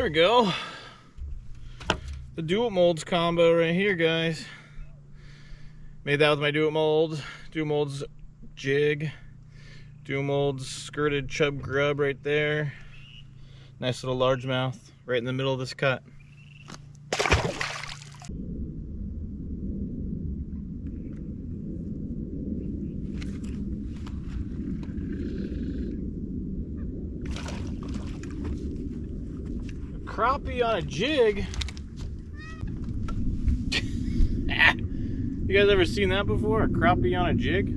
There we go. The Dual Molds combo right here, guys. Made that with my Dual Molds. Dual Molds jig. Dual Molds skirted chub grub right there. Nice little largemouth right in the middle of this cut. Crappie on a jig. You guys ever seen that before? A crappie on a jig?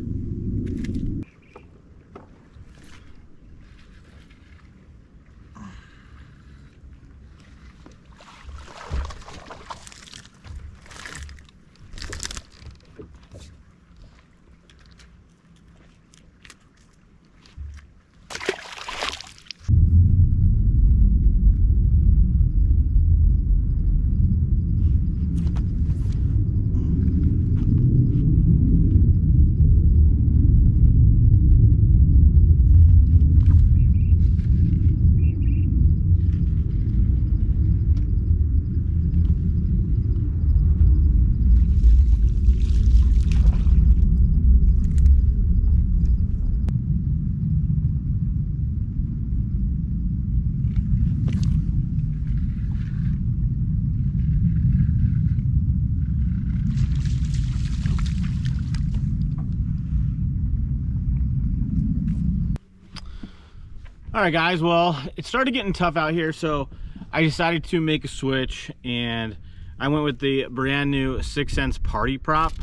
All right, guys, well, it started getting tough out here, so I decided to make a switch, and I went with the brand new 6th Sense Party Prop.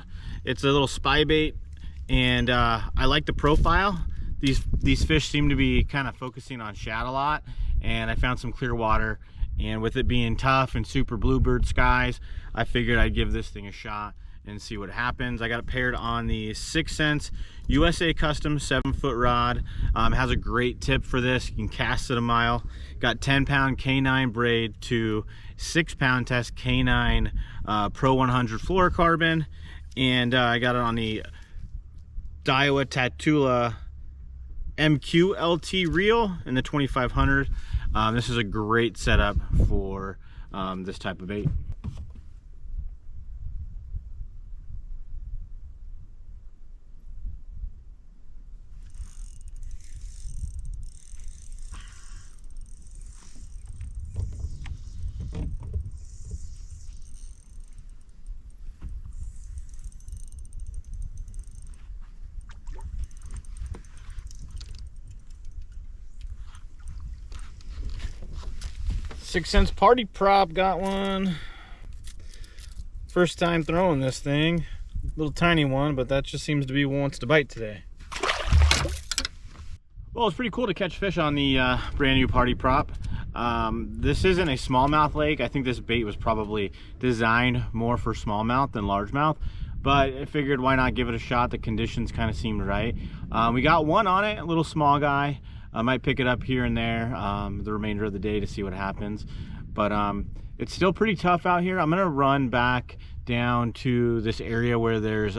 It's a little spy bait, and I like the profile. These fish seem to be kind of focusing on shad a lot, and I found some clear water, and with it being tough and super bluebird skies, I figured I'd give this thing a shot and see what happens. I got it paired on the 6th Sense USA Custom 7-foot rod. Has a great tip for this. You can cast it a mile. Got 10-pound K9 braid to 6-pound test K9 Pro 100 fluorocarbon, and I got it on the Daiwa Tatula MQ LT reel in the 2500. This is a great setup for this type of bait. Sixth Sense Party Prop, got one. First time throwing this thing. Little tiny one, but that just seems to be what wants to bite today. Well, it's pretty cool to catch fish on the brand new Party Prop. This isn't a smallmouth lake. I think this bait was probably designed more for smallmouth than largemouth, but I figured why not give it a shot. The conditions kind of seemed right. We got one on it, a little small guy. I might pick it up here and there the remainder of the day to see what happens, but it's still pretty tough out here. I'm gonna run back down to this area where there's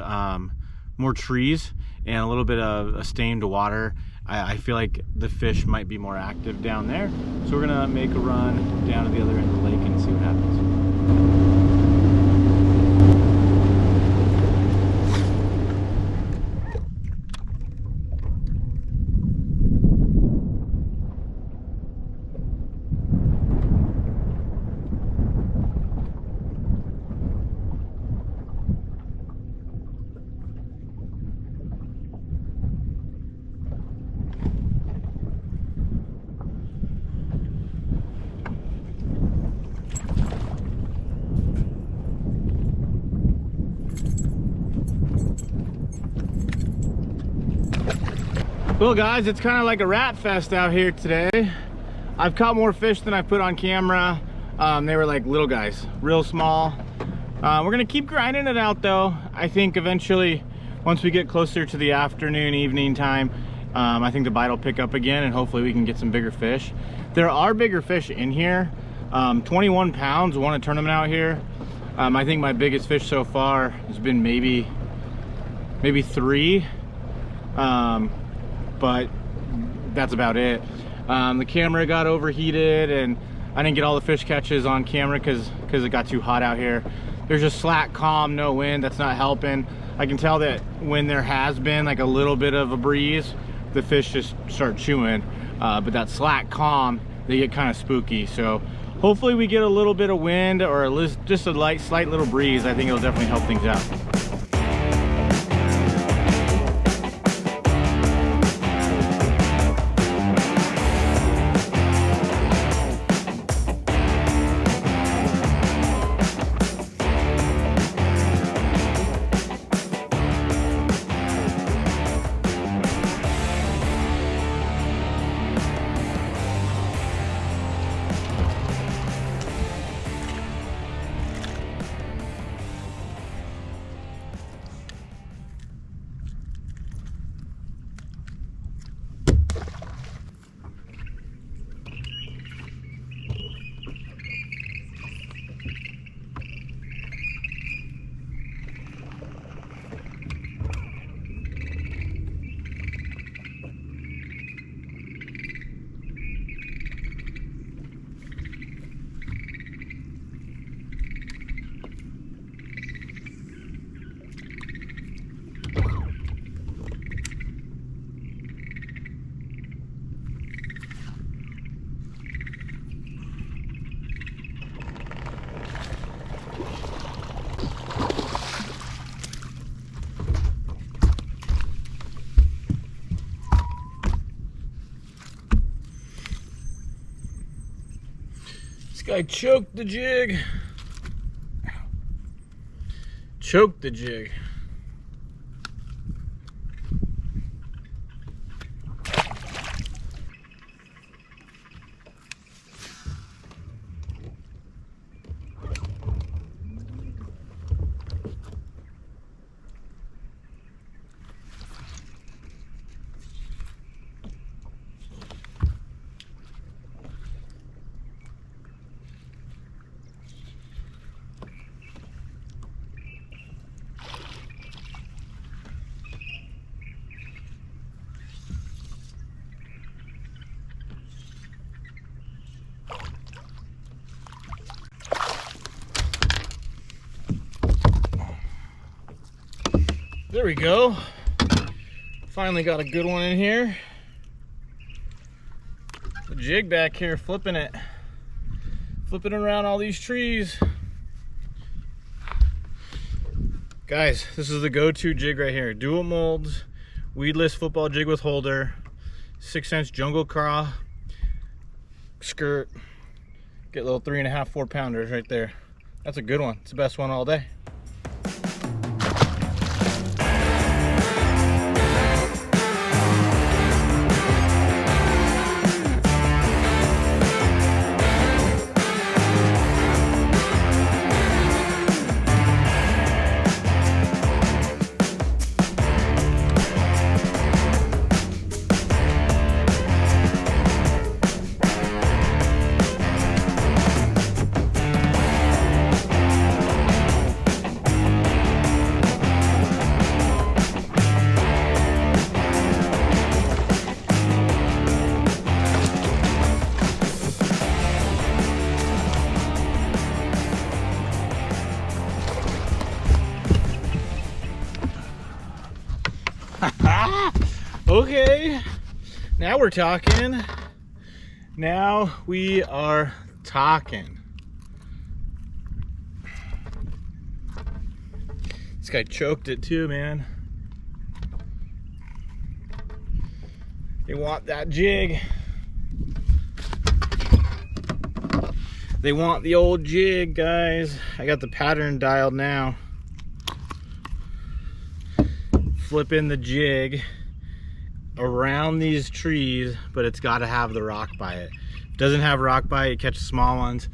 more trees and a little bit of a stained water. I feel like the fish might be more active down there, so we're gonna make a run down to the other end of the lake and see what happens. 'em. Well, guys, it's kind of like a rat fest out here today. I've caught more fish than I put on camera. They were like little guys, real small. We're gonna keep grinding it out though. I think eventually, once we get closer to the afternoon, evening time, I think the bite will pick up again and hopefully we can get some bigger fish. There are bigger fish in here. 21 pounds, won a tournament out here. I think my biggest fish so far has been maybe 3. But that's about it. The camera got overheated and I didn't get all the fish catches on camera because it got too hot out here. There's just slack, calm, no wind. That's not helping. I can tell that when there has been like a little bit of a breeze, the fish just start chewing. But that slack, calm, they get kind of spooky. So hopefully we get a little bit of wind or just a slight little breeze. I think it'll definitely help things out. This guy choked the jig. Choked the jig. There we go. Finally got a good one in here. The jig back here, flipping it around all these trees. Guys, this is the go-to jig right here. Dual molds, weedless football jig with holder, 6-inch jungle craw, skirt. Get little 3.5, 4 pounders right there. That's a good one. It's the best one all day. Okay, now we're talking. Now we are talking. This guy choked it too, man. They want that jig. They want the old jig, guys. I got the pattern dialed now. Flipping the jig around these trees, but it's got to have the rock by it. If it doesn't have rock by it, you catch small ones.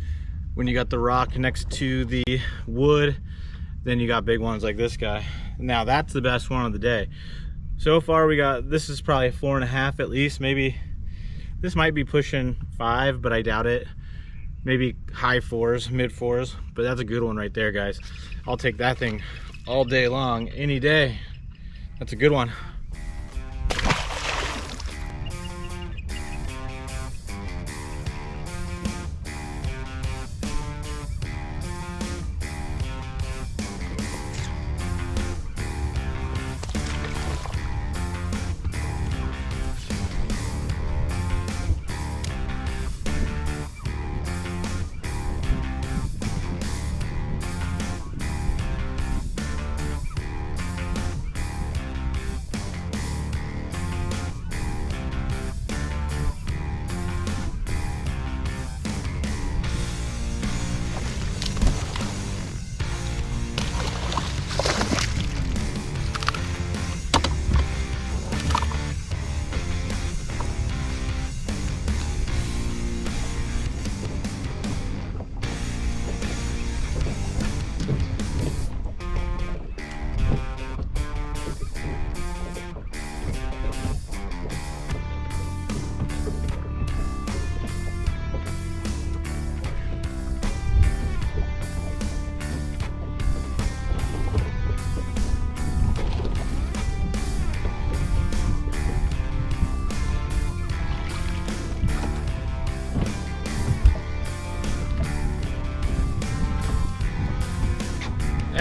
When you got the rock next to the wood, then you got big ones like this guy. Now that's the best one of the day. So far we got, this is probably 4.5 at least. Maybe this might be pushing 5, but I doubt it. Maybe high 4s, mid 4s, but that's a good one right there, guys. I'll take that thing all day long, any day. That's a good one.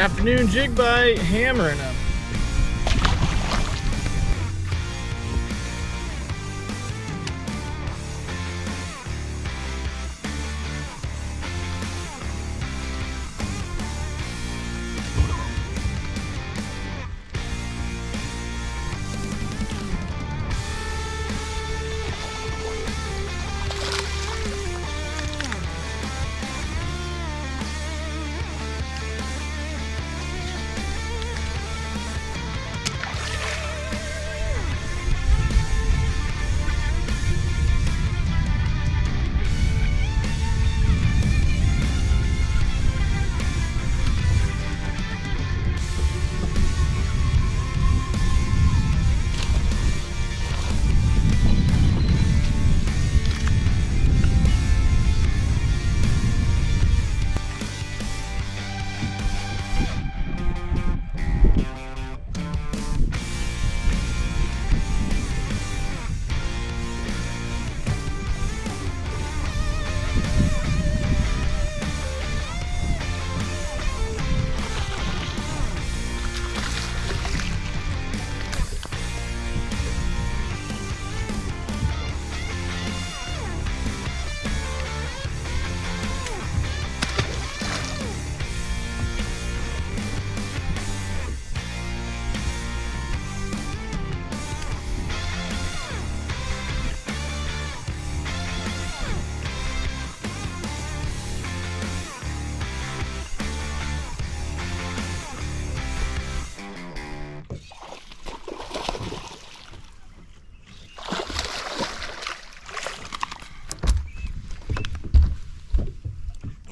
Afternoon jig bite, hammering them.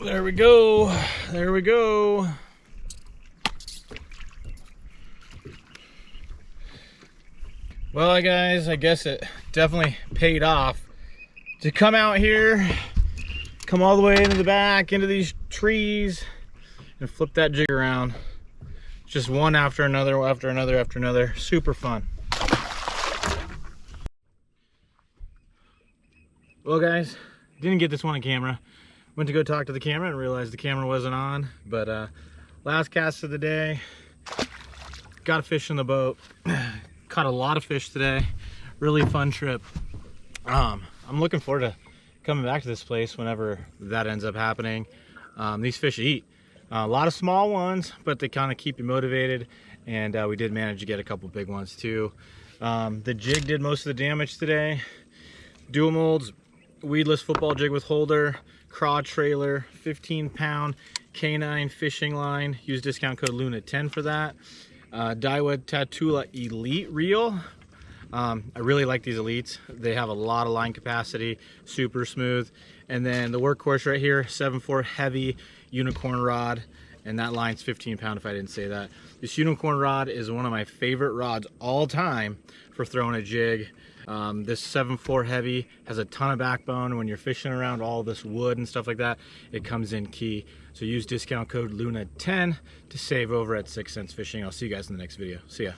There we go. There we go. Well, guys, I guess it definitely paid off to come out here, come all the way into the back, into these trees, and flip that jig around. Just one after another, after another, after another. Super fun. Well, guys, didn't get this one on camera. Went to go talk to the camera and realized the camera wasn't on. But last cast of the day, got a fish in the boat. Caught a lot of fish today. Really fun trip. I'm looking forward to coming back to this place whenever that ends up happening. These fish eat. A lot of small ones, but they kind of keep you motivated. And we did manage to get a couple big ones too. The jig did most of the damage today. Dual molds, weedless football jig with holder, craw trailer, 15-pound K9 fishing line. Use discount code Luna10 for that. Daiwa Tatula Elite reel. I really like these Elites. They have a lot of line capacity, super smooth. And then the workhorse right here, 7.4 heavy unicorn rod. And that line's 15-pound if I didn't say that. This unicorn rod is one of my favorite rods all time for throwing a jig. This 7.4 heavy has a ton of backbone. When you're fishing around all this wood and stuff like that, it comes in key. So use discount code Luna10 to save over at 6 Cents Fishing. I'll see you guys in the next video. See ya.